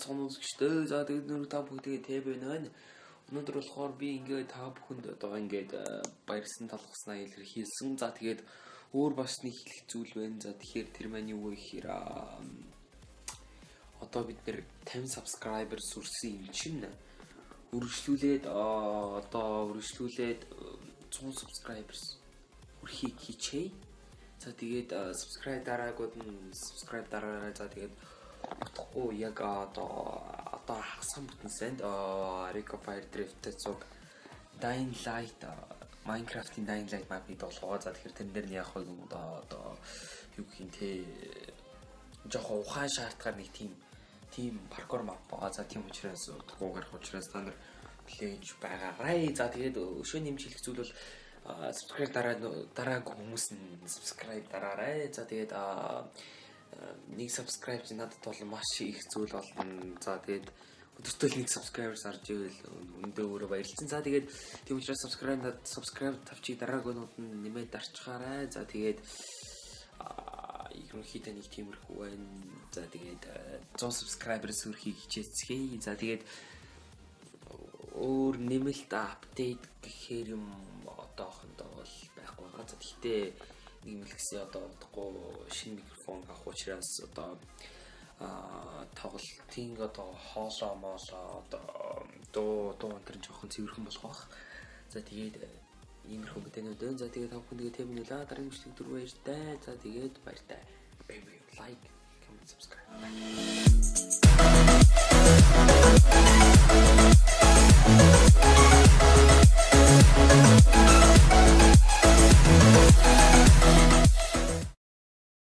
бацхан үзэгчтэй. За тэгээд нөр та бүгдээ тэв байна. Өнөөдөр болохоор би ингээд та бүхэнд одоо ингээд баярсан талхаснаа илэрхийлсэн. За тэгээд өөр бас нэг хэлэх зүйл байна. За тэгэхээр тэр маань юу вэ гэхээр одоо бид нэр 50 subscriber сүрсэн юм чинь үргэлжлүүлээд 100 subscribers хүрхийг хичээе. За тэгээд subscribe дараагууд нь subscribe дараарай. За тэгээд утгагүй яг одоо хасан бүтэн санд Rico Fire Drift цуг Dying Light Minecraft-ийн Dying Light map-ыг болгоо. За тэгэхээр тэн дээр нь яг хөө одоо юу гэх юм те жоохон ухаан шаардлагаар нэг тийм паркур map байгаа. За тийм учраас утгагүй гарах учраас та нар плейж байгаарай. За тэгээд өшөө нэмжлэх зүйл бол subscribe дараагүй хүмүүс нь subscribe дараарай. За тэгээд нэг subscribe чинь надад бол маш их зүйл болно. За тэгээд өдөртөө нэг subscribers арж ивэл өндөө өөрөө баярлалаа. За тэгээд тийм учраас subscribe тавчиг дараагийнууд нь нэмээд дарчгаарай. За тэгээд ерөнхийдөө нэг тиймэрхүү байна. За тэгээд 100 subscribers хүрхийг хичээцгээе. За тэгээд өөр нэмэлт апдейт гэхээр юм одоохондоо бол байхгүй байгаа. За гэхдээ нэг мэлгсэн одоо удахгүй шинэ микрофон авах учраас одоо тоглолтын одоо хоолоо одоо дуу өнтер жоохон цэвэрхэн болох байх. За тэгээд иймэрхүү бүтээнүүд. За тэгээд та бүхэнд тэм нөлөө дараагийн бичлэг дөрөв баяртай. За тэгээд баяртай. Like, comment, subscribe.